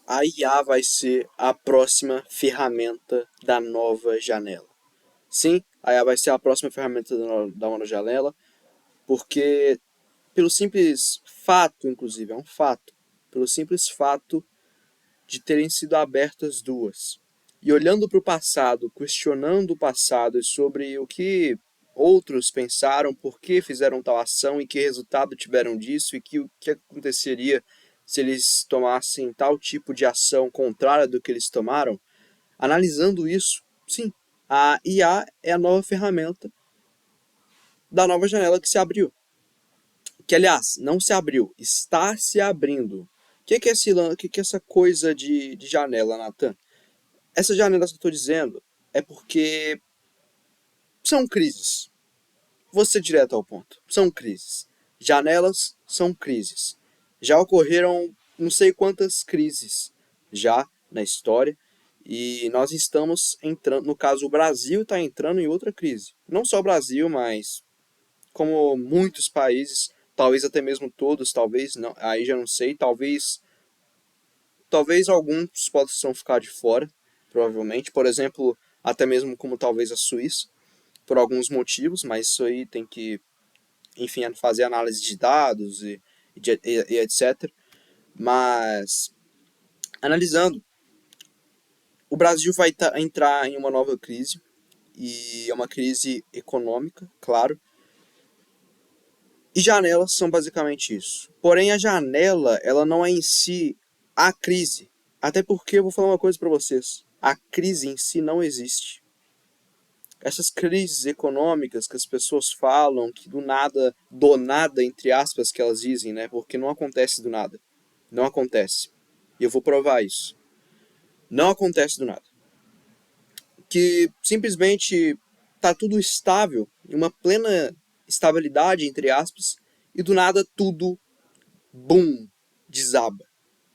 A IA vai ser a próxima ferramenta da nova janela. Sim, a IA vai ser a próxima ferramenta da nova janela, porque pelo simples fato, inclusive, é um fato, pelo simples fato de terem sido abertas duas. E olhando para o passado, questionando o passado e sobre o que outros pensaram, por que fizeram tal ação e que resultado tiveram disso e o que aconteceria se eles tomassem tal tipo de ação contrária do que eles tomaram, analisando isso, sim, a IA é a nova ferramenta da nova janela que se abriu. Que, aliás, não se abriu, está se abrindo. Que é essa coisa de janela, Nathan? Essas janelas que eu estou dizendo é porque são crises. Vou ser direto ao ponto. São crises. Janelas são crises. Já ocorreram não sei quantas crises já na história e nós estamos entrando, no caso o Brasil está entrando em outra crise. Não só o Brasil, mas como muitos países, talvez até mesmo todos, talvez não, aí já não sei, talvez alguns possam ficar de fora, provavelmente, por exemplo, até mesmo como talvez a Suíça, por alguns motivos, mas isso aí tem que, enfim, fazer análise de dados e etc. Mas, analisando, o Brasil vai entrar em uma nova crise, e é uma crise econômica, claro, e janelas são basicamente isso. Porém, a janela, ela não é em si a crise. Até porque eu vou falar uma coisa para vocês. A crise em si não existe. Essas crises econômicas que as pessoas falam, que do nada, entre aspas, que elas dizem, né? Porque não acontece do nada. Não acontece. E eu vou provar isso. Não acontece do nada. Que simplesmente tá tudo estável, em uma plena estabilidade, entre aspas, e do nada tudo, boom, desaba.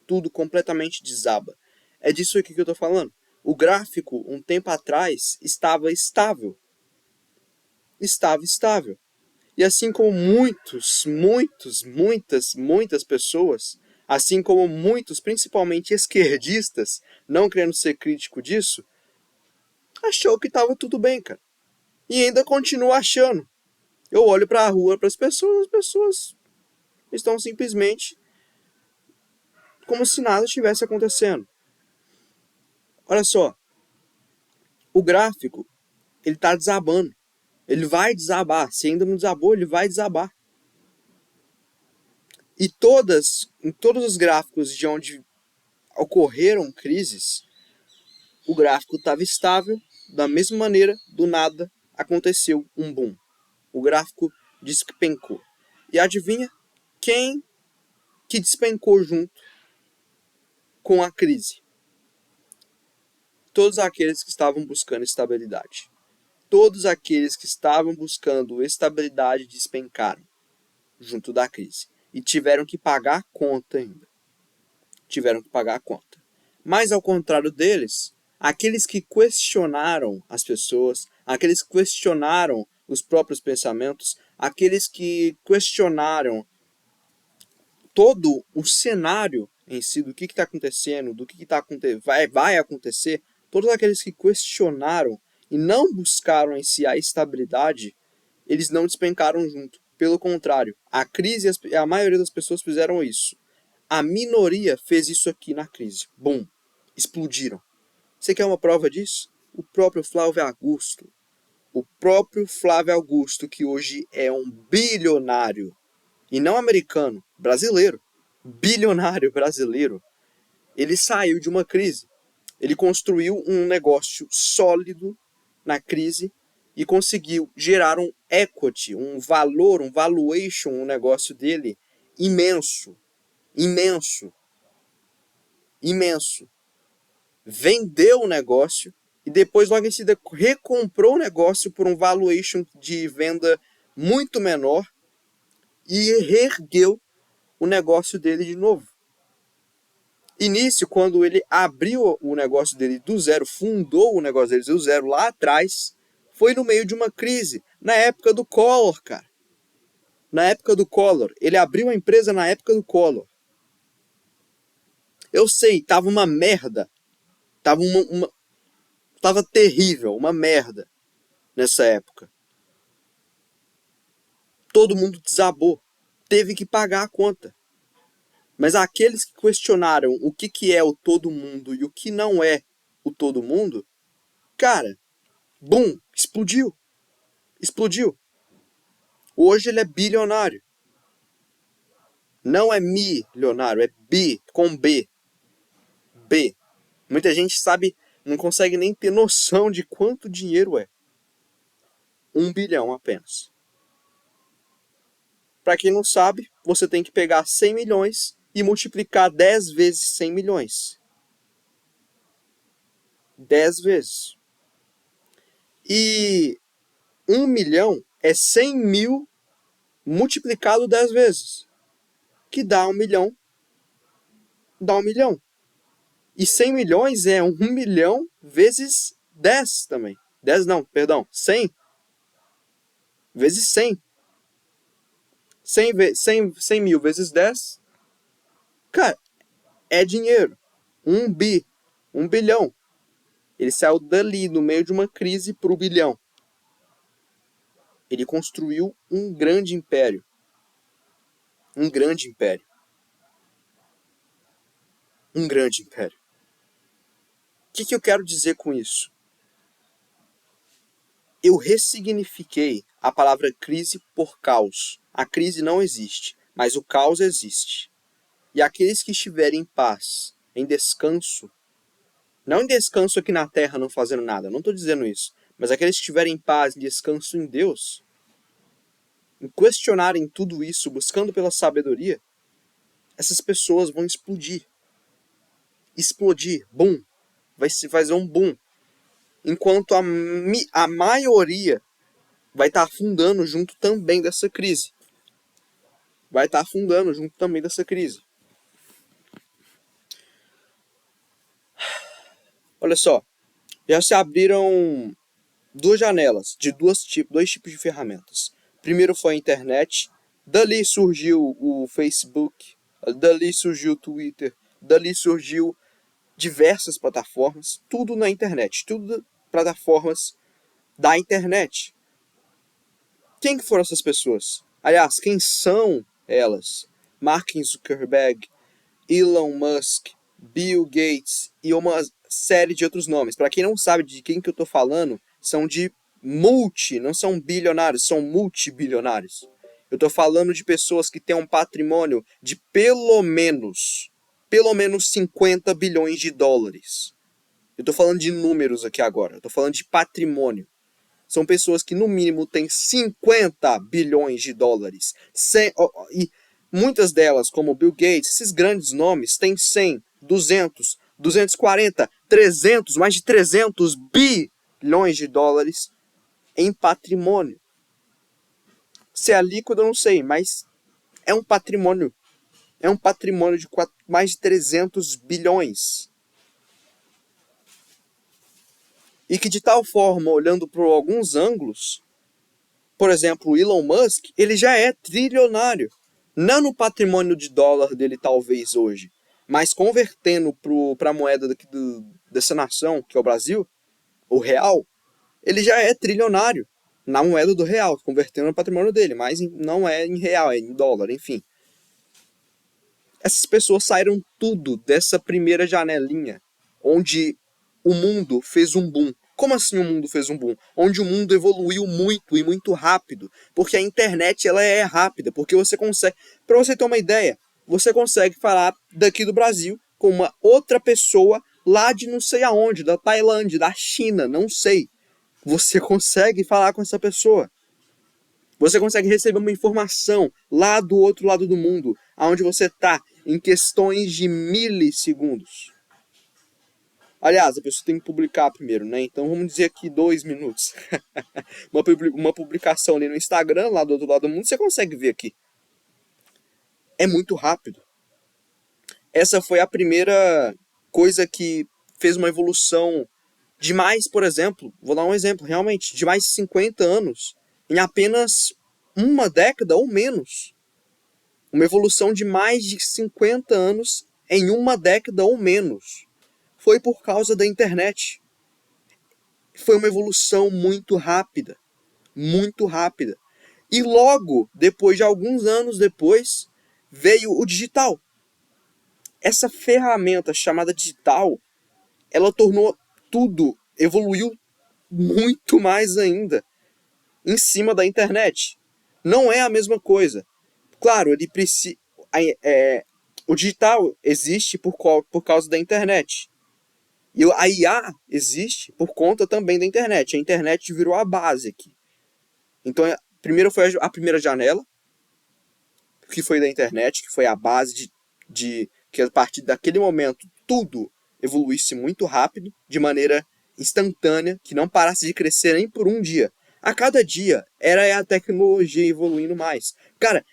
Tudo completamente desaba. É disso aqui que eu tô falando. O gráfico, um tempo atrás, estava estável. Estava estável. E assim como muitas pessoas, assim como muitos, principalmente esquerdistas, não querendo ser crítico disso, achou que estava tudo bem, cara. E ainda continua achando. Eu olho para a rua, para as pessoas estão simplesmente como se nada estivesse acontecendo. Olha só, o gráfico, ele está desabando. Ele vai desabar. Se ainda não desabou, ele vai desabar. E em todos os gráficos de onde ocorreram crises, o gráfico estava estável, da mesma maneira, do nada, aconteceu um boom. O gráfico despencou. E adivinha quem que despencou junto com a crise? Todos aqueles que estavam buscando estabilidade. Todos aqueles que estavam buscando estabilidade despencaram junto da crise. E tiveram que pagar a conta ainda. Tiveram que pagar a conta. Mas ao contrário deles, aqueles que questionaram as pessoas, aqueles que questionaram os próprios pensamentos, aqueles que questionaram todo o cenário em si do que está acontecendo, do que vai acontecer, todos aqueles que questionaram e não buscaram em si a estabilidade, eles não despencaram junto. Pelo contrário, a crise e a maioria das pessoas fizeram isso. A minoria fez isso aqui na crise. Bum! Explodiram. Você quer uma prova disso? O próprio Flávio Augusto. O próprio Flávio Augusto, que hoje é um bilionário. E não americano, brasileiro. Bilionário brasileiro. Ele saiu de uma crise. Ele construiu um negócio sólido na crise e conseguiu gerar um equity, um valor, um valuation, um negócio dele imenso. Imenso. Imenso. Vendeu o negócio e depois logo em seguida recomprou o negócio por um valuation de venda muito menor e reergueu o negócio dele de novo. Início, quando ele abriu o negócio dele do zero, fundou o negócio dele do zero lá atrás, foi no meio de uma crise, na época do Collor, cara. Na época do Collor. Ele abriu a empresa na época do Collor. Eu sei, tava uma merda. Tava terrível, uma merda nessa época. Todo mundo desabou. Teve que pagar a conta. Mas aqueles que questionaram o que é o todo mundo e o que não é o todo mundo, cara, bum, explodiu. Explodiu. Hoje ele é bilionário. Não é milionário, é bi, com B. B. Muita gente sabe, não consegue nem ter noção de quanto dinheiro é. 1 bilhão apenas. Para quem não sabe, você tem que pegar 100 milhões e multiplicar 10 vezes 100 milhões. 10 vezes. E 1 milhão é 100 mil multiplicado 10 vezes. Que dá 1 milhão. Dá 1 milhão. E 100 milhões é 1 milhão vezes 10 também. 10 não, perdão. 100 vezes 100. 100 mil vezes 10. Cara, é dinheiro. 1 bi. 1 bilhão. Ele saiu dali, no meio de uma crise, pro bilhão. Ele construiu um grande império. Um grande império. Um grande império. O que eu quero dizer com isso? Eu ressignifiquei a palavra crise por caos. A crise não existe, mas o caos existe. E aqueles que estiverem em paz, em descanso, não em descanso aqui na terra não fazendo nada, não estou dizendo isso, mas aqueles que estiverem em paz, em descanso em Deus, em questionarem tudo isso, buscando pela sabedoria, essas pessoas vão explodir. Explodir, boom. Vai se fazer um boom. Enquanto a maioria vai estar afundando junto também dessa crise. Vai estar afundando junto também dessa crise. Olha só, já se abriram duas janelas de dois tipos de ferramentas. Primeiro foi a internet, dali surgiu o Facebook, dali surgiu o Twitter, dali surgiu diversas plataformas, tudo na internet, tudo plataformas da internet. Quem que foram essas pessoas? Aliás, quem são elas? Mark Zuckerberg, Elon Musk, Bill Gates e uma série de outros nomes. Para quem não sabe de quem que eu estou falando, são de não são bilionários, são multibilionários. Eu estou falando de pessoas que têm um patrimônio de pelo menos 50 bilhões de dólares. Eu estou falando de números aqui agora, eu estou falando de patrimônio. São pessoas que no mínimo têm 50 bilhões de dólares. E muitas delas, como Bill Gates, esses grandes nomes, têm 100, 200, 240, 300, mais de 300 bilhões de dólares em patrimônio. Se é líquido, eu não sei, mas é um patrimônio. É um patrimônio de mais de 300 bilhões. E que de tal forma, olhando por alguns ângulos, por exemplo, o Elon Musk, ele já é trilionário. Não no patrimônio de dólar dele, talvez, hoje, mas convertendo para a moeda dessa nação, que é o Brasil, o real, ele já é trilionário na moeda do real, convertendo no patrimônio dele, mas não é em real, é em dólar, enfim. Essas pessoas saíram tudo dessa primeira janelinha, onde o mundo fez um boom. Como assim o mundo fez um boom? Onde o mundo evoluiu muito e muito rápido. Porque a internet ela é rápida. Porque você consegue... Para você ter uma ideia, você consegue falar daqui do Brasil com uma outra pessoa lá de não sei aonde, da Tailândia, da China, não sei. Você consegue falar com essa pessoa. Você consegue receber uma informação lá do outro lado do mundo, aonde você está, em questões de milissegundos. Aliás, a pessoa tem que publicar primeiro, né? Então vamos dizer aqui 2 minutos. Uma publicação ali no Instagram, lá do outro lado do mundo, você consegue ver aqui. É muito rápido. Essa foi a primeira coisa que fez uma evolução de mais, por exemplo, vou dar um exemplo, realmente, de mais de 50 anos, em apenas uma década ou menos. Uma evolução de mais de 50 anos em uma década ou menos. Foi por causa da internet. Foi uma evolução muito rápida. Muito rápida. E logo, depois de alguns anos depois, veio o digital. Essa ferramenta chamada digital, ela tornou tudo, evoluiu muito mais ainda em cima da internet. Não é a mesma coisa. Claro, ele precisa. O digital existe por causa da internet. E a IA existe por conta também da internet. A internet virou a base aqui. Então, primeiro foi a primeira janela, que foi da internet, que foi a base de que a partir daquele momento tudo evoluísse muito rápido, de maneira instantânea, que não parasse de crescer nem por um dia. A cada dia era a tecnologia evoluindo mais. Cara,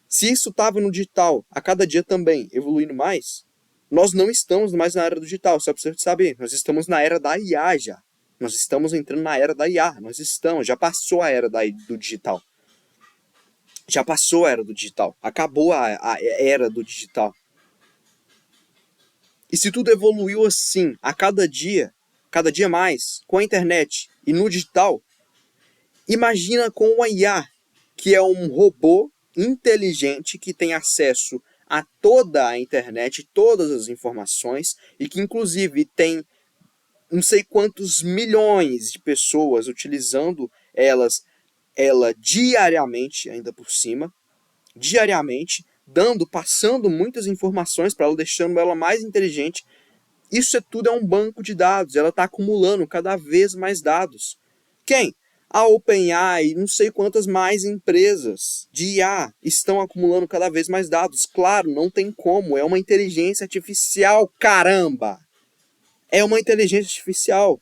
se isso estava no digital, a cada dia também evoluindo mais, nós não estamos mais na era do digital, só para você saber. Nós estamos na era da IA já. Nós estamos entrando na era da IA. Já passou a era do digital. Já passou a era do digital. Acabou a era do digital. E se tudo evoluiu assim, a cada dia mais, com a internet e no digital, imagina com o IA, que é um robô inteligente que tem acesso a toda a internet, todas as informações, e que inclusive tem não sei quantos milhões de pessoas utilizando ela diariamente, ainda por cima, diariamente, passando muitas informações para ela, deixando ela mais inteligente. Isso tudo é um banco de dados, ela está acumulando cada vez mais dados. Quem? A OpenAI e não sei quantas mais empresas de IA estão acumulando cada vez mais dados. Claro, não tem como, é uma inteligência artificial, caramba! É uma inteligência artificial.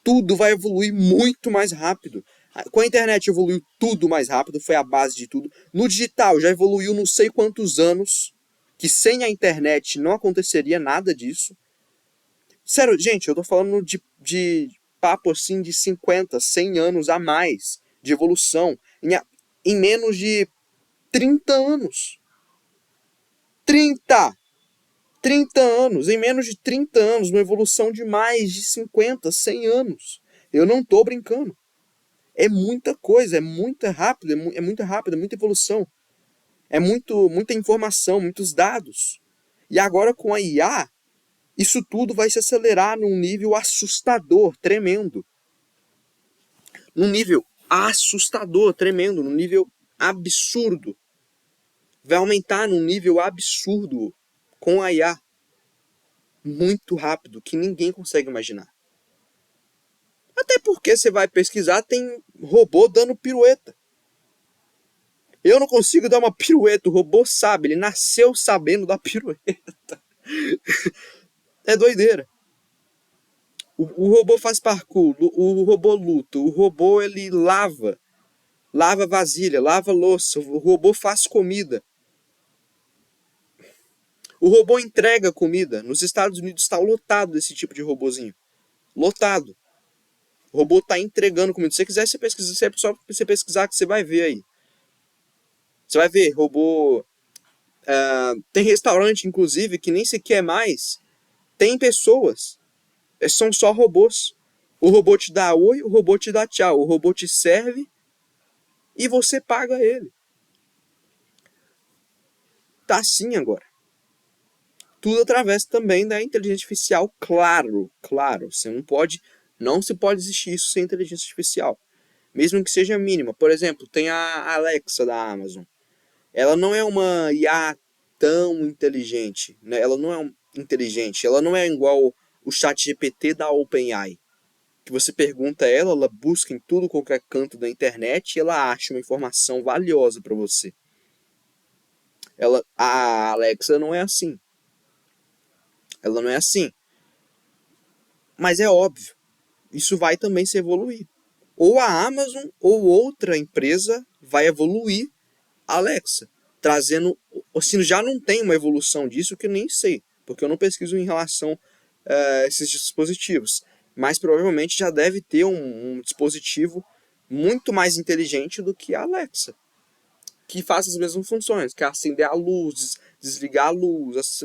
Tudo vai evoluir muito mais rápido. Com a internet evoluiu tudo mais rápido, foi a base de tudo. No digital já evoluiu não sei quantos anos, que sem a internet não aconteceria nada disso. Sério, gente, eu tô falando de papo assim de 50, 100 anos a mais de evolução em menos de 30 anos. 30 anos, em menos de 30 anos, uma evolução de mais de 50, 100 anos. Eu não tô brincando. É muita coisa, é muito rápido, é muito rápido, é muita evolução. É muita informação, muitos dados. E agora com a IA, isso tudo vai se acelerar num nível assustador, tremendo. Num nível assustador, tremendo, num nível absurdo. Vai aumentar num nível absurdo com a IA. Muito rápido, que ninguém consegue imaginar. Até porque você vai pesquisar, tem robô dando pirueta. Eu não consigo dar uma pirueta, o robô sabe, ele nasceu sabendo dar pirueta. É doideira. O robô faz parkour, o robô luta, o robô ele lava vasilha, lava louça, o robô faz comida. O robô entrega comida. Nos Estados Unidos está lotado desse tipo de robozinho. Lotado. O robô está entregando comida. Se você quiser, você pesquisa, é só você pesquisar que você vai ver aí. Você vai ver, robô... tem restaurante, inclusive, que nem sequer mais tem pessoas. São só robôs. O robô te dá oi, o robô te dá tchau. O robô te serve e você paga ele. Tá assim agora. Tudo através também da inteligência artificial, claro. Você não se pode existir isso sem inteligência artificial. Mesmo que seja mínima. Por exemplo, tem a Alexa da Amazon. Ela não é uma IA tão inteligente, né? Ela não é inteligente, ela não é igual o ChatGPT da OpenAI, que você pergunta a ela, ela busca em tudo qualquer canto da internet e ela acha uma informação valiosa para você. A Alexa não é assim. Ela não é assim. Mas é óbvio, isso vai também se evoluir. Ou a Amazon ou outra empresa vai evoluir a Alexa, trazendo... Assim, já não tem uma evolução disso que eu nem sei, porque eu não pesquiso em relação a esses dispositivos. Mas provavelmente já deve ter um dispositivo muito mais inteligente do que a Alexa. que faz as mesmas funções, que é acender a luz, desligar a luz,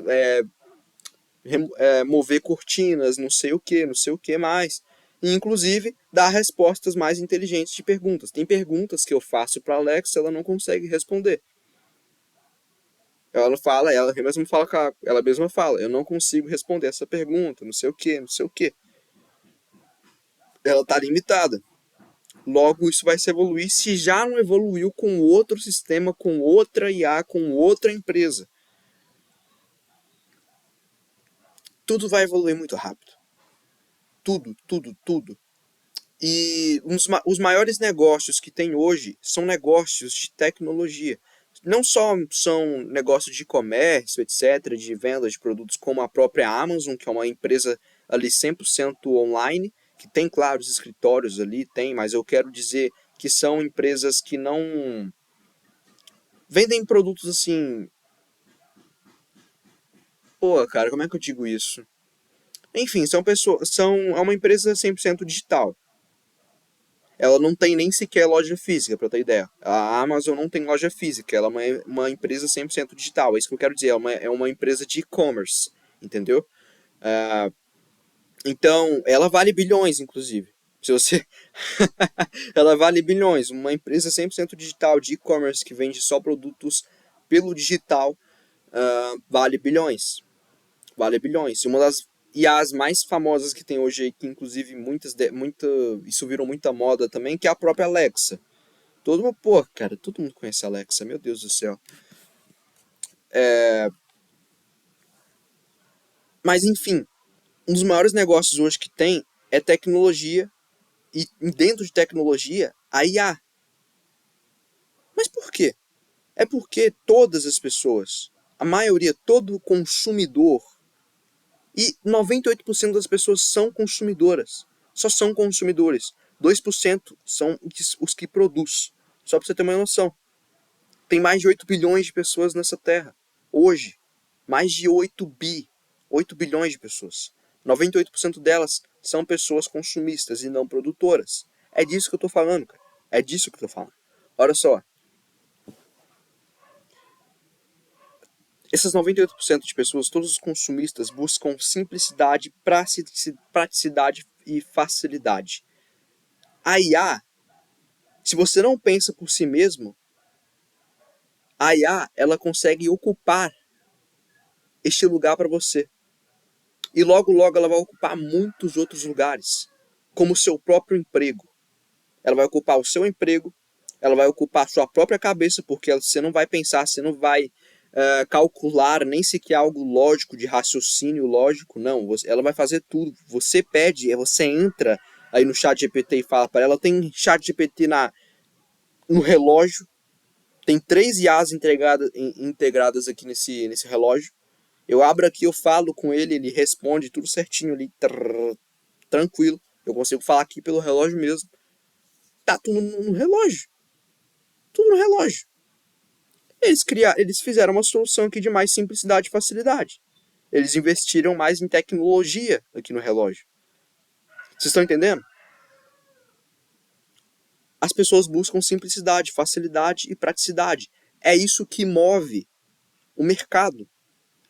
mover cortinas, não sei o que mais. E, inclusive, dar respostas mais inteligentes de perguntas. Tem perguntas que eu faço para a Alexa, ela não consegue responder. Ela fala, ela mesma fala, eu não consigo responder essa pergunta, não sei o que, não sei o que. Ela está limitada. Logo, isso vai se evoluir se já não evoluiu com outro sistema, com outra IA, com outra empresa. Tudo vai evoluir muito rápido. Tudo, tudo, tudo. E os maiores negócios que tem hoje são negócios de tecnologia. Não só são negócios de comércio, etc., de venda de produtos, como a própria Amazon, que é uma empresa ali 100% online, que tem, claro, os escritórios ali, tem, mas eu quero dizer que são empresas que não vendem produtos assim. Pô, cara, como é que eu digo isso? Enfim, é uma empresa 100% digital. Ela não tem nem sequer loja física, pra ter ideia. A Amazon não tem loja física, ela é uma empresa 100% digital. É isso que eu quero dizer, é uma empresa de e-commerce, entendeu? Ah, então, ela vale bilhões, inclusive. Se você. Ela vale bilhões. Uma empresa 100% digital de e-commerce que vende só produtos pelo digital vale bilhões. Vale bilhões. E uma das IAs mais famosas que tem hoje, que inclusive isso virou muita moda também, que é a própria Alexa. Pô, cara, todo mundo conhece a Alexa, meu Deus do céu. Mas enfim, um dos maiores negócios hoje que tem é tecnologia e dentro de tecnologia, a IA. Mas por quê? É porque todas as pessoas, a maioria, todo consumidor, e 98% das pessoas são consumidoras. Só são consumidores. 2% são os que produz. Só pra você ter uma noção. Tem mais de 8 bilhões de pessoas nessa terra. Hoje. Mais de 8 bilhões de pessoas. 98% delas são pessoas consumistas e não produtoras. É disso que eu tô falando, cara. É disso que eu tô falando. Olha só. Essas 98% de pessoas, todos os consumistas, buscam simplicidade, praticidade e facilidade. A IA, se você não pensa por si mesmo, a IA ela consegue ocupar este lugar para você. E logo, logo ela vai ocupar muitos outros lugares, como o seu próprio emprego. Ela vai ocupar o seu emprego, ela vai ocupar a sua própria cabeça, porque você não vai pensar, você não vai calcular nem sequer algo lógico, de raciocínio lógico, não. Ela vai fazer tudo. Você pede, você entra aí no chat GPT e fala para ela, tem chat GPT no relógio, tem 3 IAs integradas aqui nesse relógio. Eu abro aqui, eu falo com ele, ele responde tudo certinho ali, tranquilo. Eu consigo falar aqui pelo relógio mesmo. Tá tudo no relógio. Tudo no relógio. Eles fizeram uma solução aqui de mais simplicidade e facilidade. Eles investiram mais em tecnologia aqui no relógio. Vocês estão entendendo? As pessoas buscam simplicidade, facilidade e praticidade. É isso que move o mercado.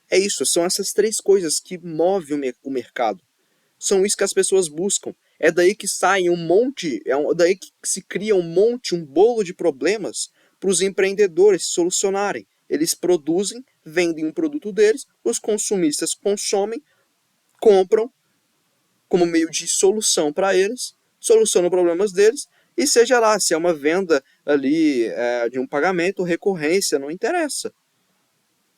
É isso, são essas 3 coisas que movem o mercado. São isso que as pessoas buscam. É daí que sai um monte, daí que se cria um bolo de problemas para os empreendedores solucionarem. Eles produzem, vendem um produto deles, os consumistas consomem, compram como meio de solução para eles, solucionam problemas deles, e seja lá, se é uma venda ali de um pagamento, recorrência, não interessa.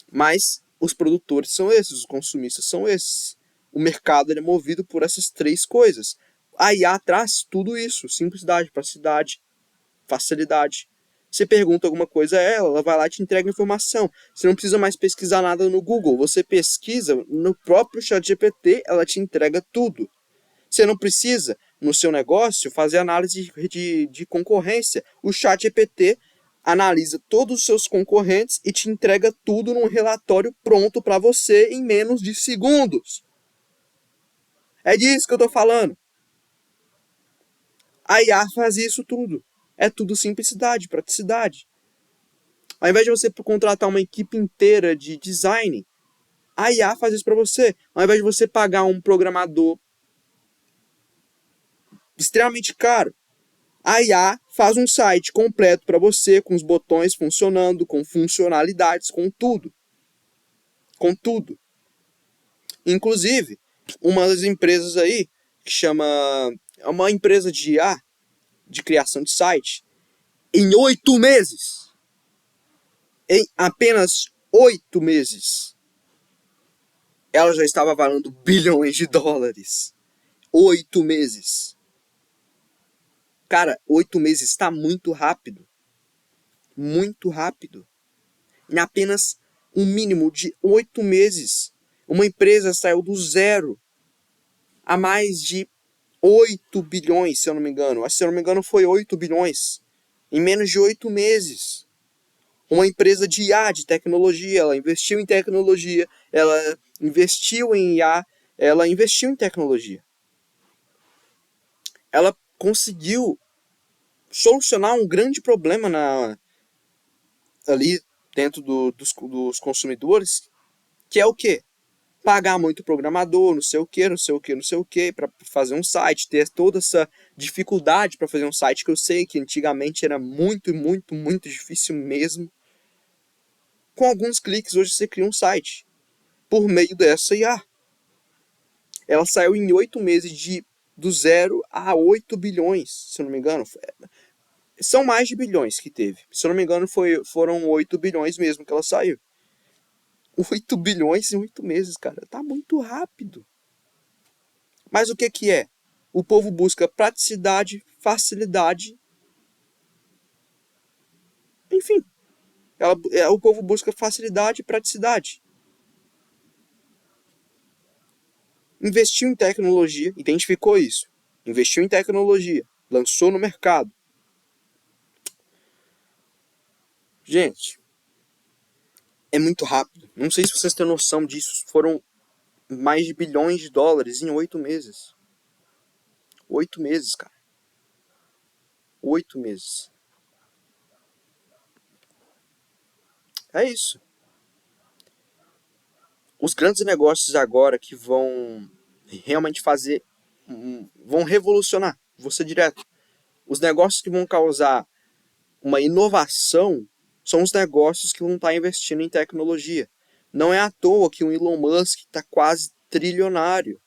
Mas os produtores são esses, os consumistas são esses. O mercado é movido por essas 3 coisas. A IA traz tudo isso: simplicidade, praticidade, facilidade. Você pergunta alguma coisa a ela, ela vai lá e te entrega informação. Você não precisa mais pesquisar nada no Google. Você pesquisa no próprio ChatGPT, ela te entrega tudo. Você não precisa, no seu negócio, fazer análise de concorrência. O ChatGPT analisa todos os seus concorrentes e te entrega tudo num relatório pronto para você em menos de segundos. É disso que eu estou falando. A IA faz isso tudo. É tudo simplicidade, praticidade. Ao invés de você contratar uma equipe inteira de design, a IA faz isso para você. Ao invés de você pagar um programador extremamente caro, a IA faz um site completo para você, com os botões funcionando, com funcionalidades, com tudo. Com tudo. Inclusive, uma das empresas aí, que chama... É uma empresa de IA, de criação de site, em 8 meses, em apenas 8 meses, ela já estava valendo bilhões de dólares. 8 meses. Cara, 8 meses está muito rápido. Muito rápido. Em apenas um mínimo de 8 meses, uma empresa saiu do zero a mais de 8 bilhões, se eu não me engano. Se eu não me engano, foi 8 bilhões. Em menos de 8 meses. Uma empresa de IA, de tecnologia, ela investiu em tecnologia, ela investiu em IA, ela investiu em tecnologia. Ela conseguiu solucionar um grande problema ali dentro dos consumidores, que é o quê? Pagar muito programador, não sei o quê, não sei o quê, não sei o quê, para fazer um site, ter toda essa dificuldade para fazer um site, que eu sei que antigamente era muito, muito, muito difícil mesmo. Com alguns cliques, hoje você cria um site por meio dessa IA. Ela saiu em 8 meses do 0 a 8 bilhões, se eu não me engano. São mais de bilhões que teve. Se eu não me engano, foram 8 bilhões mesmo que ela saiu. 8 bilhões em 8 meses, cara. Tá muito rápido. Mas o que que é? O povo busca praticidade, facilidade. Enfim, o povo busca facilidade e praticidade. Investiu em tecnologia, identificou isso. Investiu em tecnologia, lançou no mercado. Gente, é muito rápido. Não sei se vocês têm noção disso. Foram mais de bilhões de dólares em 8 meses. 8 meses, cara. 8 meses. É isso. Os grandes negócios agora que vão realmente fazer, vão revolucionar, vou ser direto. Os negócios que vão causar uma inovação são os negócios que vão estar investindo em tecnologia. Não é à toa que o Elon Musk está quase trilionário.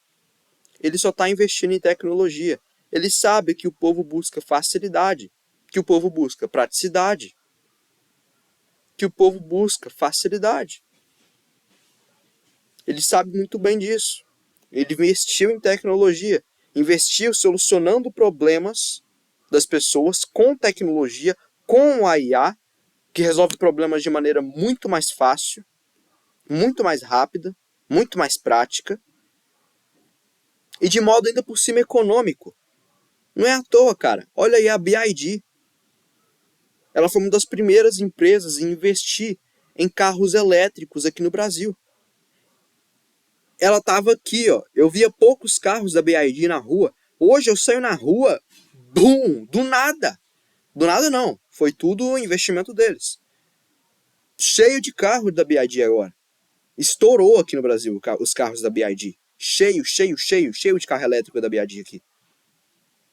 Ele só está investindo em tecnologia. Ele sabe que o povo busca facilidade, que o povo busca praticidade, que o povo busca facilidade. Ele sabe muito bem disso. Ele investiu em tecnologia, investiu solucionando problemas das pessoas com tecnologia, com a IA, que resolve problemas de maneira muito mais fácil, muito mais rápida, muito mais prática e de modo ainda por cima econômico. Não é à toa, cara. Olha aí a BYD. Ela foi uma das primeiras empresas a investir em carros elétricos aqui no Brasil. Ela estava aqui, ó. Eu via poucos carros da BYD na rua. Hoje eu saio na rua, bum, do nada. Do nada não. Foi tudo o investimento deles. Cheio de carro da BYD agora. Estourou aqui no Brasil os carros da BYD. Cheio de carro elétrico da BYD aqui.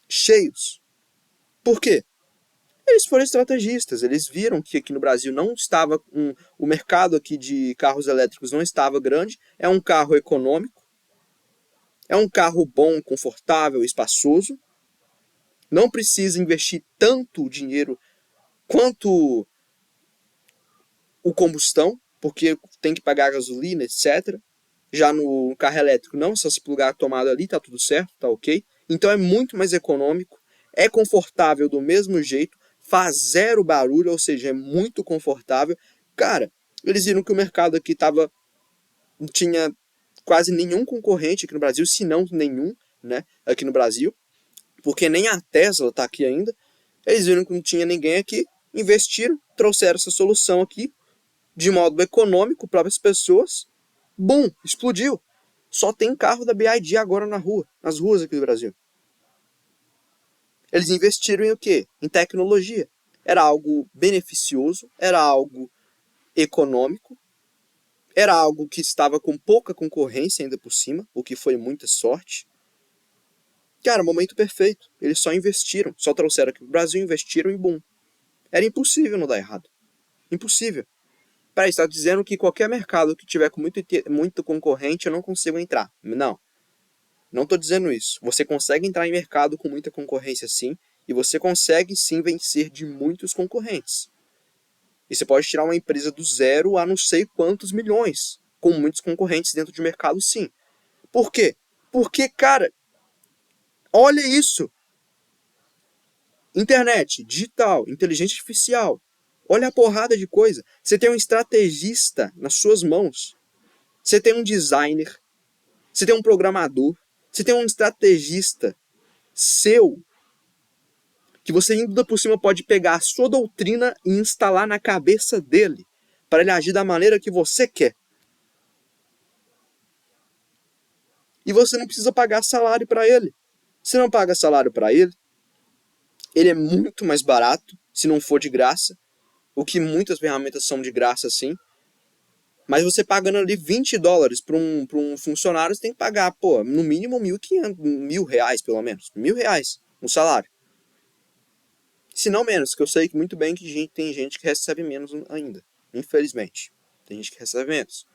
Cheios. Por quê? Eles foram estrategistas, eles viram que aqui no Brasil não estava, o mercado aqui de carros elétricos não estava grande, é um carro econômico, é um carro bom, confortável, espaçoso, não precisa investir tanto dinheiro quanto o combustão, porque tem que pagar gasolina, etc. Já no carro elétrico não, só se plugar a tomada ali, tá tudo certo, tá ok. Então é muito mais econômico, é confortável do mesmo jeito, faz zero barulho, ou seja, é muito confortável. Cara, eles viram que o mercado aqui não tinha quase nenhum concorrente aqui no Brasil, se não nenhum, né, aqui no Brasil, porque nem a Tesla está aqui ainda. Eles viram que não tinha ninguém aqui, investiram, trouxeram essa solução aqui, de modo econômico para as pessoas. Bum, explodiu. Só tem carro da BYD agora nas ruas aqui do Brasil. Eles investiram em o quê? Em tecnologia. Era algo beneficioso, era algo econômico, era algo que estava com pouca concorrência ainda por cima, o que foi muita sorte. Cara, momento perfeito. Eles só investiram, só trouxeram aqui pro Brasil, investiram e boom. Era impossível não dar errado. Impossível. Peraí, você está dizendo que qualquer mercado que tiver com muito concorrente eu não consigo entrar. Não, não estou dizendo isso. Você consegue entrar em mercado com muita concorrência sim, e você consegue sim vencer de muitos concorrentes. E você pode tirar uma empresa do zero a não sei quantos milhões, com muitos concorrentes dentro de mercado sim. Por quê? Porque, cara, olha isso. Internet, digital, inteligência artificial. Olha a porrada de coisa. Você tem um estrategista nas suas mãos. Você tem um designer. Você tem um programador. Você tem um estrategista seu. Que você ainda por cima pode pegar a sua doutrina e instalar na cabeça dele. Para ele agir da maneira que você quer. E você não precisa pagar salário para ele. Você não paga salário para ele. Ele é muito mais barato, se não for de graça. O que muitas ferramentas são de graça, sim. Mas você pagando ali $20 para um funcionário, você tem que pagar, pô, no mínimo 1.500, R$ 1.000, pelo menos. R$ 1.000, um salário. Se não menos, que eu sei muito bem que tem gente que recebe menos ainda. Infelizmente. Tem gente que recebe menos.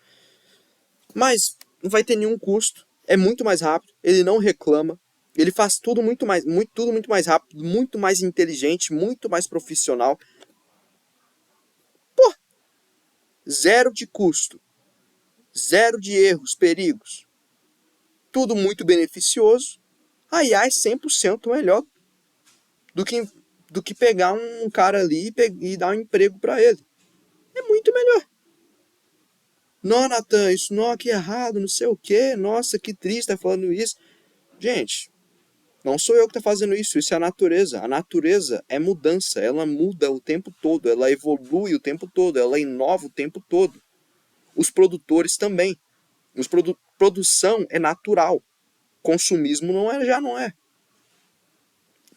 Mas não vai ter nenhum custo. É muito mais rápido. Ele não reclama. Ele faz tudo muito mais rápido, muito mais inteligente, muito mais profissional. Pô, zero de custo. Zero de erros, perigos. Tudo muito beneficioso. A IA é 100% melhor do que pegar um cara ali e dar um emprego para ele. É muito melhor. Não, Natan, isso não, que errado, não sei o quê. Nossa, que triste tá falando isso. Gente, não sou eu que tá fazendo isso, isso é a natureza. A natureza é mudança, ela muda o tempo todo, ela evolui o tempo todo, ela inova o tempo todo. Os produtores também. Produção é natural. Consumismo já não é.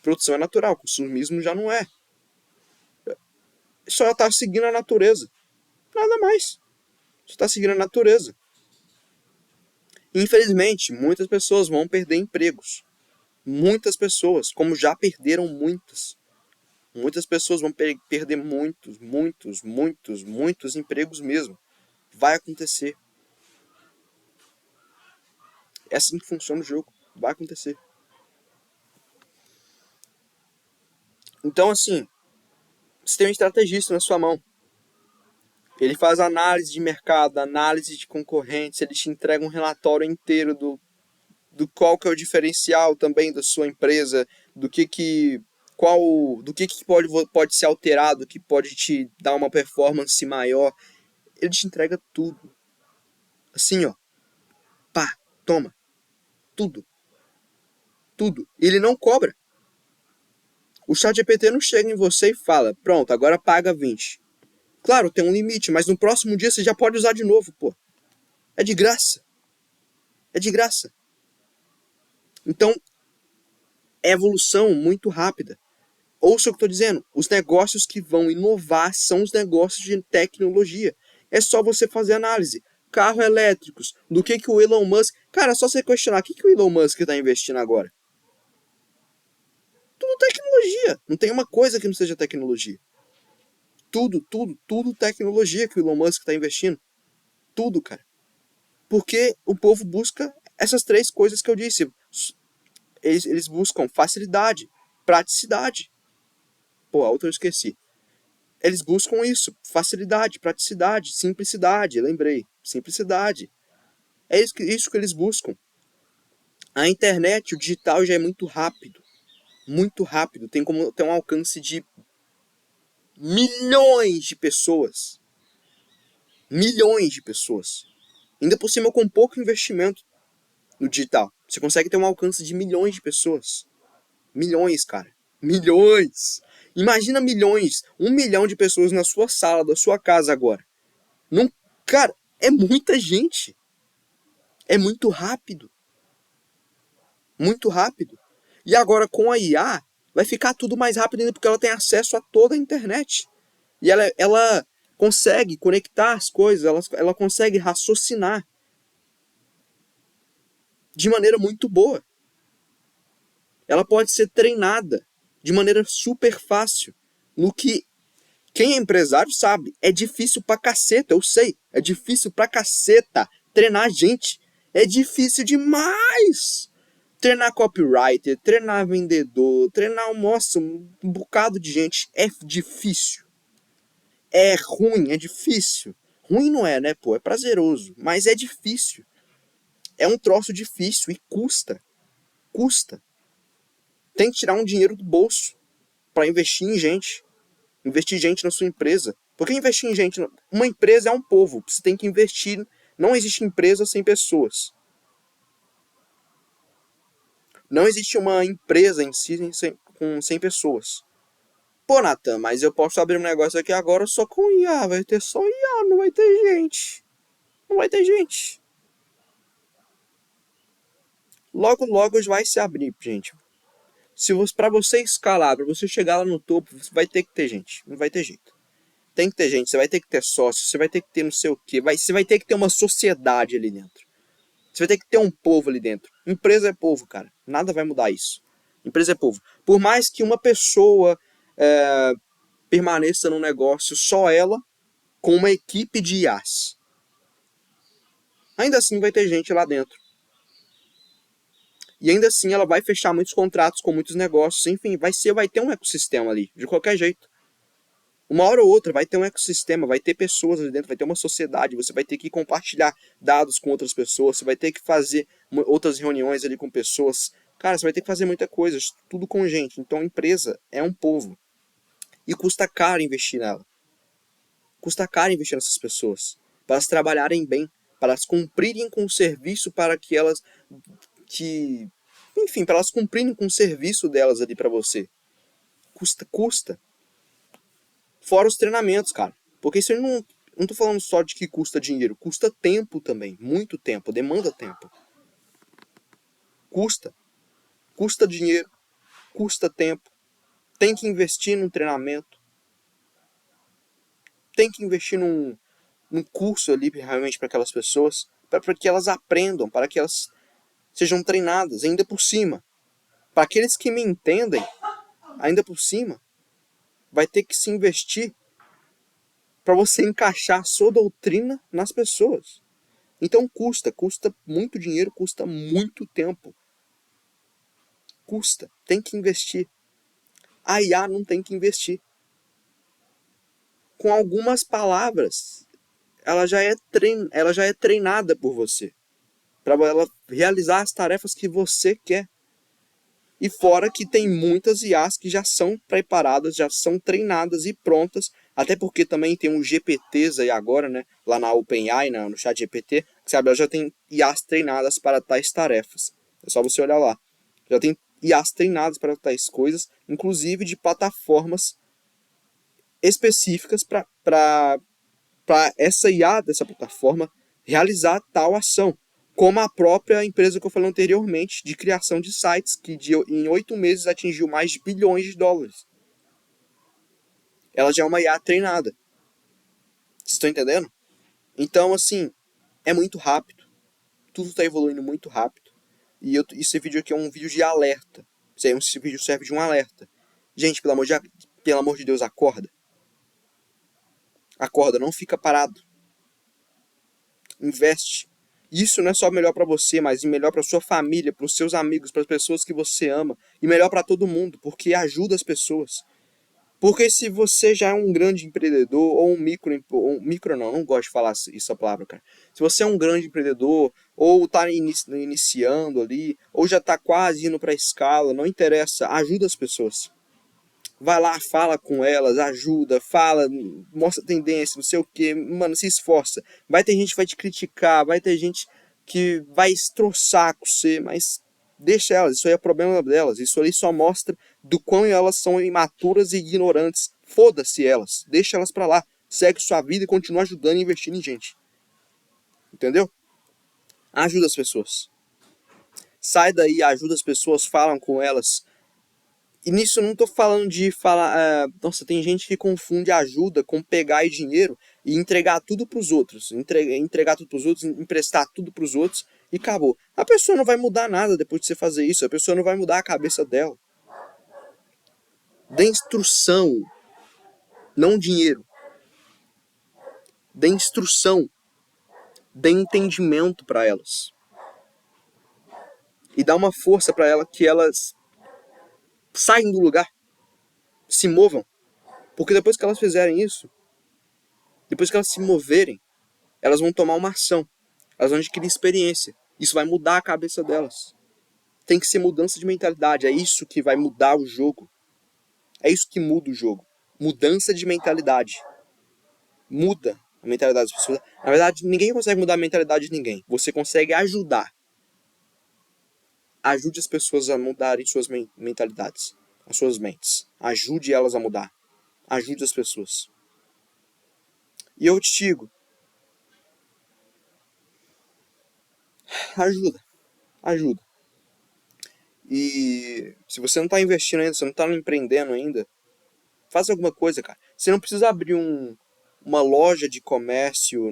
Produção é natural, consumismo já não é. Só está seguindo a natureza. Nada mais. Só está seguindo a natureza. Infelizmente, muitas pessoas vão perder empregos. Muitas pessoas, como já perderam muitas. Muitas pessoas vão perder muitos empregos mesmo. Vai acontecer. É assim que funciona o jogo. Vai acontecer. Então, assim, você tem um estrategista na sua mão. Ele faz análise de mercado, análise de concorrentes, ele te entrega um relatório inteiro do qual que é o diferencial também da sua empresa, do que pode ser alterado, que pode te dar uma performance maior. Ele te entrega tudo. Assim, ó. Pá, toma. Tudo. Tudo. E ele não cobra. O ChatGPT não chega em você e fala, pronto, agora paga 20. Claro, tem um limite, mas no próximo dia você já pode usar de novo, pô. É de graça. É de graça. Então, é evolução muito rápida. Ouça o que eu estou dizendo. Os negócios que vão inovar são os negócios de tecnologia. É só você fazer análise. Carros elétricos, do que o Elon Musk... Cara, é só você questionar, o que o Elon Musk está investindo agora? Tudo tecnologia. Não tem uma coisa que não seja tecnologia. Tudo tecnologia que o Elon Musk está investindo. Tudo, cara. Porque o povo busca essas três coisas que eu disse. Eles buscam facilidade, praticidade. Pô, a outra eu esqueci. Eles buscam isso, facilidade, praticidade, simplicidade, lembrei, simplicidade. É isso que eles buscam. A internet, o digital já é muito rápido, tem um alcance de milhões de pessoas. Milhões de pessoas. Ainda por cima com pouco investimento no digital. Você consegue ter um alcance de milhões de pessoas. Milhões, cara. Milhões. Imagina milhões. 1 milhão de pessoas na sua sala, da sua casa agora. Não, cara, é muita gente. É muito rápido. Muito rápido. E agora com a IA, vai ficar tudo mais rápido ainda porque ela tem acesso a toda a internet. E ela consegue conectar as coisas, ela consegue raciocinar de maneira muito boa. Ela pode ser treinada de maneira super fácil. No que quem é empresário sabe, é difícil pra caceta, eu sei. É difícil pra caceta treinar gente. É difícil demais. Treinar copywriter, treinar vendedor, treinar, nossa, um bocado de gente. É difícil. É ruim, é difícil. Ruim não é, né, pô? É prazeroso. Mas é difícil. É um troço difícil e custa. Custa. Tem que tirar um dinheiro do bolso pra investir em gente. Investir gente na sua empresa. Porque investir em gente... Uma empresa é um povo. Você tem que investir... Não existe empresa sem pessoas. Não existe uma empresa em si com 100 pessoas. Pô, Nathan, mas eu posso abrir um negócio aqui agora só com IA. Vai ter só IA, não vai ter gente. Não vai ter gente. Logo, logo vai se abrir, gente. Se para você escalar, para você chegar lá no topo, você vai ter que ter gente. Não vai ter jeito. Tem que ter gente, você vai ter que ter sócio, você vai ter que ter não sei o quê. Você vai ter que ter uma sociedade ali dentro. Você vai ter que ter um povo ali dentro. Empresa é povo, cara. Nada vai mudar isso. Empresa é povo. Por mais que uma pessoa permaneça no negócio, só ela, com uma equipe de IAs. Ainda assim vai ter gente lá dentro. E ainda assim ela vai fechar muitos contratos com muitos negócios. Enfim, vai ter um ecossistema ali, de qualquer jeito. Uma hora ou outra vai ter um ecossistema, vai ter pessoas ali dentro, vai ter uma sociedade, você vai ter que compartilhar dados com outras pessoas, você vai ter que fazer outras reuniões ali com pessoas. Cara, você vai ter que fazer muita coisa, tudo com gente. Então a empresa é um povo. E custa caro investir nela. Custa caro investir nessas pessoas. Para elas trabalharem bem, para elas cumprirem com o serviço para que elas... Enfim, para elas cumprirem com o serviço delas ali para você. Custa. Fora os treinamentos, cara. Porque isso eu não tô falando só de que custa dinheiro. Custa tempo também. Muito tempo. Demanda tempo. Custa. Custa dinheiro. Custa tempo. Tem que investir num treinamento. Tem que investir num curso ali realmente para aquelas pessoas. Para que elas aprendam. Para que elas sejam treinadas. Ainda por cima. Para aqueles que me entendem. Ainda por cima. Vai ter que se investir para você encaixar a sua doutrina nas pessoas. Então custa muito dinheiro, custa muito tempo. Custa, tem que investir. A IA não tem que investir. Com algumas palavras, ela já é treinada por você. Para ela realizar as tarefas que você quer. E fora que tem muitas IAs que já são preparadas, já são treinadas e prontas. Até porque também tem uns GPTs aí agora, né? Lá na OpenAI, no chat GPT, que sabe, ela já tem IAs treinadas para tais tarefas. É só você olhar lá. Já tem IAs treinadas para tais coisas, inclusive de plataformas específicas para essa IA dessa plataforma realizar tal ação. Como a própria empresa que eu falei anteriormente, de criação de sites, que em 8 meses atingiu mais de bilhões de dólares. Ela já é uma IA treinada. Vocês estão entendendo? Então, assim, é muito rápido. Tudo está evoluindo muito rápido. E esse vídeo aqui é um vídeo de alerta. Esse vídeo serve de um alerta. Gente, pelo amor de Deus, acorda. Acorda, não fica parado. Investe. Isso não é só melhor para você, mas melhor para sua família, para os seus amigos, para as pessoas que você ama. E melhor para todo mundo, porque ajuda as pessoas. Porque se você já é um grande empreendedor, ou um micro não gosto de falar essa palavra, cara. Se você é um grande empreendedor, ou está iniciando ali, ou já está quase indo para a escala, não interessa, ajuda as pessoas. Vai lá, fala com elas, ajuda, fala, mostra tendência, não sei o que, mano, se esforça. Vai ter gente que vai te criticar, vai ter gente que vai estroçar com você, mas deixa elas, isso aí é problema delas. Isso ali só mostra do quão elas são imaturas e ignorantes. Foda-se elas, deixa elas pra lá. Segue sua vida e continua ajudando e investindo em gente. Entendeu? Ajuda as pessoas. Sai daí, ajuda as pessoas, falam com elas. E nisso eu não tô falando de falar... nossa, tem gente que confunde ajuda com pegar dinheiro. e entregar tudo pros outros. Entregar tudo pros outros, emprestar tudo pros outros e acabou. A pessoa não vai mudar nada depois de você fazer isso. A pessoa não vai mudar a cabeça dela. Dê instrução, não dinheiro. Dê instrução, dê entendimento para elas. E dá uma força para elas que elas saiam do lugar, se movam. Porque depois que elas fizerem isso, depois que elas se moverem, elas vão tomar uma ação. Elas vão adquirir experiência. Isso vai mudar a cabeça delas. Tem que ser mudança de mentalidade. É isso que vai mudar o jogo. É isso que muda o jogo. Mudança de mentalidade. Muda a mentalidade das pessoas. Na verdade, ninguém consegue mudar a mentalidade de ninguém. Você consegue ajudar. Ajude as pessoas a mudarem suas mentalidades, as suas mentes. Ajude elas a mudar. Ajude as pessoas. E eu te digo, ajuda. E se você não está investindo ainda, se você não está empreendendo ainda, faça alguma coisa, cara. Você não precisa abrir uma loja de comércio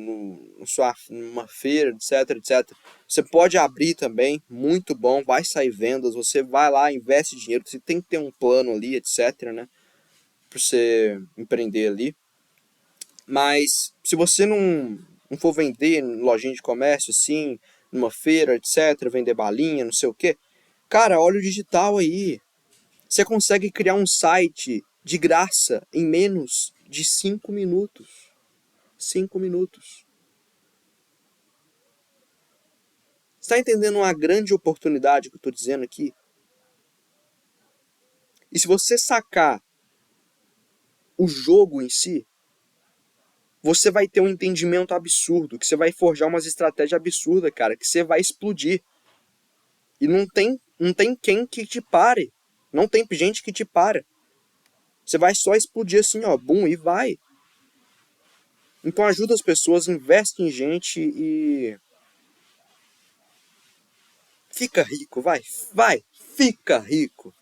numa feira, etc, etc. Você pode abrir também, muito bom, vai sair vendas, você vai lá, investe dinheiro, você tem que ter um plano ali, etc, né? Pra você empreender ali. Mas se você não for vender em lojinha de comércio, assim, numa feira, etc, vender balinha, não sei o quê, cara, olha o digital aí. Você consegue criar um site de graça em menos de 5 minutos. 5 minutos. Você está entendendo uma grande oportunidade que eu estou dizendo aqui? E se você sacar o jogo em si, você vai ter um entendimento absurdo, que você vai forjar umas estratégias absurdas, cara, que você vai explodir. E não tem quem que te pare. Não tem gente que te para. Você vai só explodir assim, ó, bum, e vai. Então ajuda as pessoas, investe em gente e fica rico, vai, fica rico.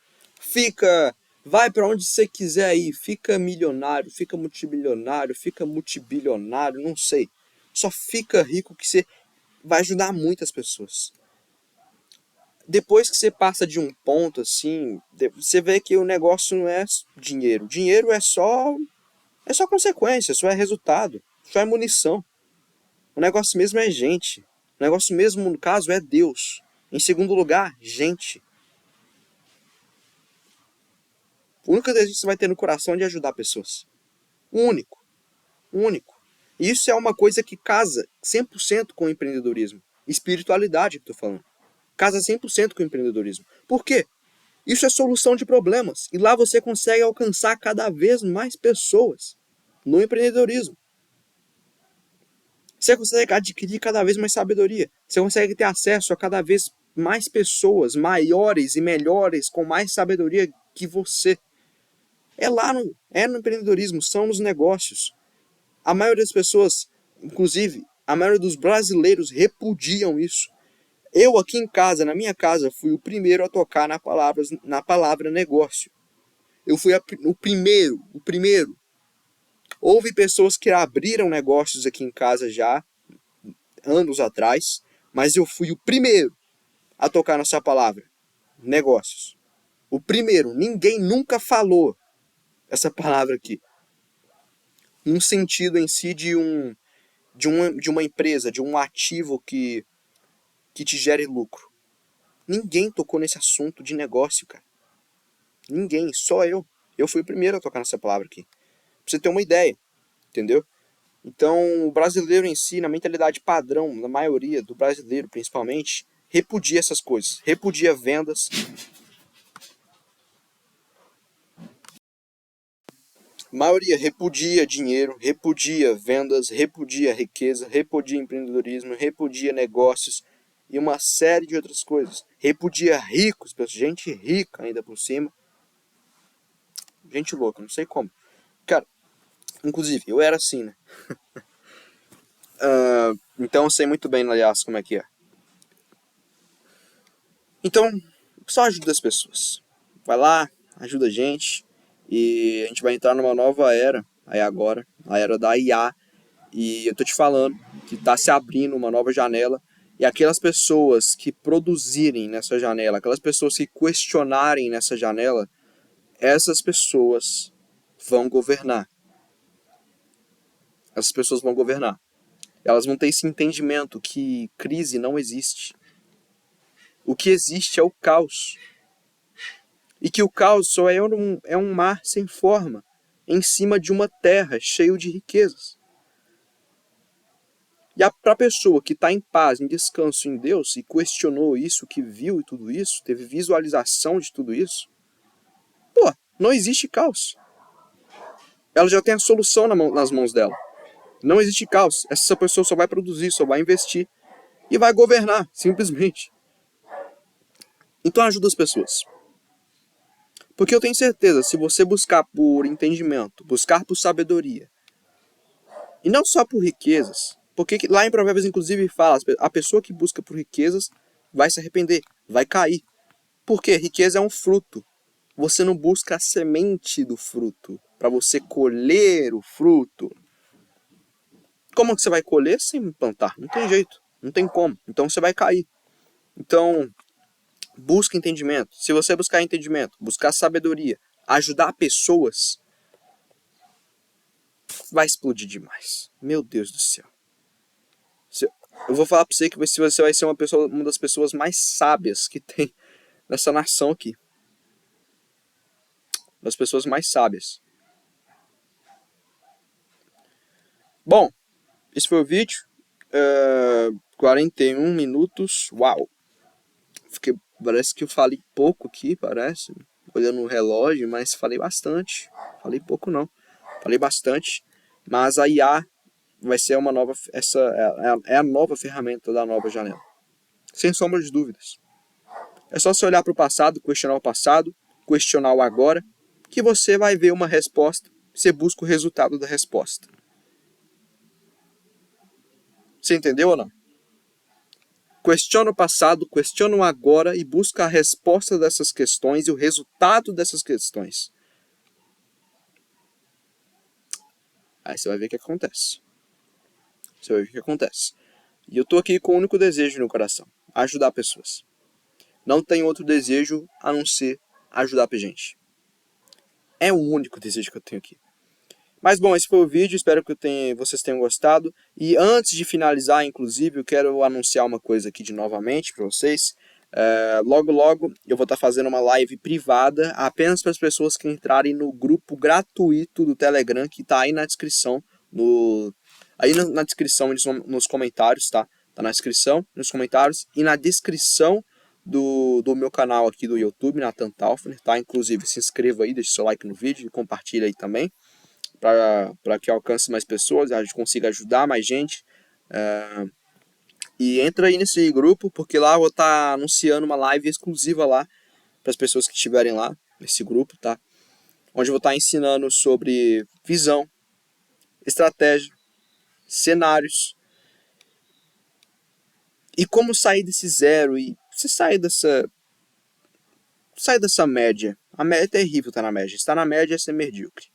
Vai para onde você quiser ir, fica milionário, fica multibilionário, fica multibilionário, não sei. Só fica rico que você vai ajudar muitas pessoas. Depois que você passa de um ponto assim, você vê que o negócio não é dinheiro. Dinheiro é só consequência, só é resultado, só é munição. O negócio mesmo é gente. O negócio mesmo, no caso, é Deus. Em segundo lugar, gente. O único desejo que você vai ter no coração é de ajudar pessoas. O único. O único. E isso é uma coisa que casa 100% com o empreendedorismo. Espiritualidade que eu tô falando. Casa 100% com o empreendedorismo. Por quê? Isso é solução de problemas. E lá você consegue alcançar cada vez mais pessoas no empreendedorismo. Você consegue adquirir cada vez mais sabedoria. Você consegue ter acesso a cada vez mais pessoas maiores e melhores com mais sabedoria que você. É no empreendedorismo, são nos negócios. A maioria das pessoas, inclusive, a maioria dos brasileiros repudiam isso. Eu aqui em casa, na minha casa, fui o primeiro a tocar na palavra negócio. Eu fui o primeiro. Houve pessoas que abriram negócios aqui em casa já, anos atrás, mas eu fui o primeiro a tocar nessa palavra, negócios. O primeiro, ninguém nunca falou essa palavra aqui. Um sentido em si de uma empresa, de um ativo que te gere lucro. Ninguém tocou nesse assunto de negócio, cara. Ninguém, só eu. Eu fui o primeiro a tocar nessa palavra aqui. Pra você ter uma ideia, entendeu? Então, o brasileiro em si, na mentalidade padrão, na maioria do brasileiro principalmente, repudia essas coisas. Repudia vendas. A maioria repudia dinheiro, repudia vendas, repudia riqueza, repudia empreendedorismo, repudia negócios e uma série de outras coisas. Repudia ricos, gente rica ainda por cima. Gente louca, não sei como. Cara, inclusive, eu era assim, né? Então eu sei muito bem, aliás, como é que é. Então, só ajuda as pessoas. Vai lá, ajuda a gente. E a gente vai entrar numa nova era, aí agora, a era da IA. E eu tô te falando que está se abrindo uma nova janela, e aquelas pessoas que produzirem nessa janela, aquelas pessoas que questionarem nessa janela, essas pessoas vão governar. Essas pessoas vão governar. Elas vão ter esse entendimento que crise não existe. O que existe é o caos. E que o caos só é um mar sem forma, em cima de uma terra cheia de riquezas. E para a pessoa que está em paz, em descanso em Deus, e questionou isso, que viu e tudo isso, teve visualização de tudo isso, pô, não existe caos. Ela já tem a solução nas mãos dela. Não existe caos. Essa pessoa só vai produzir, só vai investir e vai governar, simplesmente. Então ajuda as pessoas. Porque eu tenho certeza, se você buscar por entendimento, buscar por sabedoria, e não só por riquezas, porque lá em Provérbios inclusive fala, a pessoa que busca por riquezas vai se arrepender, vai cair. Porque riqueza é um fruto. Você não busca a semente do fruto, para você colher o fruto. Como que você vai colher sem plantar? Não tem jeito, não tem como. Então você vai cair. Então, busca entendimento. Se você buscar entendimento, buscar sabedoria, ajudar pessoas, vai explodir demais. Meu Deus do céu. Eu vou falar pra você que você vai ser uma das pessoas mais sábias que tem nessa nação aqui. Das pessoas mais sábias. Bom, esse foi o vídeo. 41 minutos. Uau! Parece que eu falei pouco aqui, parece. Olhando o relógio, mas falei bastante. Falei pouco não. Falei bastante. Mas a IA vai ser uma nova. Essa é a nova ferramenta da nova janela. Sem sombra de dúvidas. É só você olhar para o passado, questionar o agora, que você vai ver uma resposta. Você busca o resultado da resposta. Você entendeu ou não? Questiona o passado, questiona o agora e busca a resposta dessas questões e o resultado dessas questões. Aí você vai ver o que acontece. Você vai ver o que acontece. E eu tô aqui com o único desejo no coração: ajudar pessoas. Não tenho outro desejo a não ser ajudar a gente. É o único desejo que eu tenho aqui. Mas bom, esse foi o vídeo, espero que vocês tenham gostado. E antes de finalizar, inclusive, eu quero anunciar uma coisa aqui novamente para vocês. Logo eu vou estar fazendo uma live privada apenas para as pessoas que entrarem no grupo gratuito do Telegram, que está aí na descrição, na descrição, nos comentários, tá? Tá na descrição, nos comentários e na descrição do meu canal aqui do YouTube, Nathan Taufner, tá? Inclusive, se inscreva aí, deixe seu like no vídeo e compartilha aí também, para que alcance mais pessoas, a gente consiga ajudar mais gente. E entra aí nesse grupo, porque lá eu vou estar anunciando uma live exclusiva lá para as pessoas que estiverem lá, nesse grupo, tá? Onde eu vou estar ensinando sobre visão, estratégia, cenários e como sair desse zero e se sair dessa média. A média é terrível estar na média. Estar na média é ser medíocre.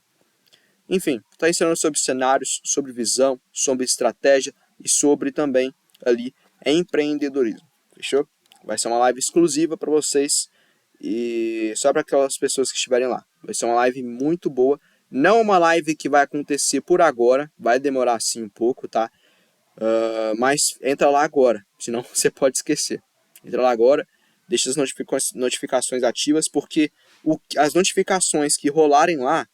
Enfim, está ensinando sobre cenários, sobre visão, sobre estratégia e sobre também ali empreendedorismo. Fechou? Vai ser uma live exclusiva para vocês e só para aquelas pessoas que estiverem lá. Vai ser uma live muito boa. Não uma live que vai acontecer por agora, vai demorar sim um pouco, tá? Mas entra lá agora, senão você pode esquecer. Entra lá agora, deixa as notificações ativas, porque as notificações que rolarem lá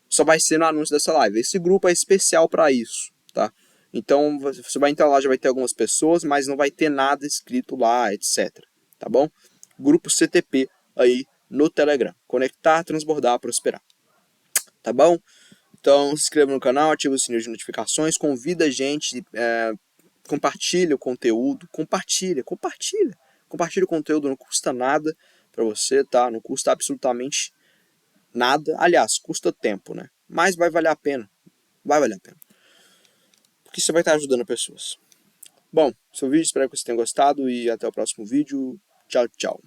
só vai ser no anúncio dessa live. Esse grupo é especial para isso, tá? Então você vai entrar lá, já vai ter algumas pessoas, mas não vai ter nada escrito lá, etc. Tá bom? Grupo CTP aí no Telegram. Conectar, transbordar, prosperar. Tá bom? Então se inscreva no canal, ativa o sininho de notificações, convida a gente, compartilha o conteúdo, compartilha o conteúdo, não custa nada para você, tá? Não custa absolutamente nada. Aliás, custa tempo, né? Mas vai valer a pena. Vai valer a pena. Porque você vai estar ajudando pessoas. Bom, esse é o vídeo, espero que você tenha gostado e até o próximo vídeo. Tchau, tchau.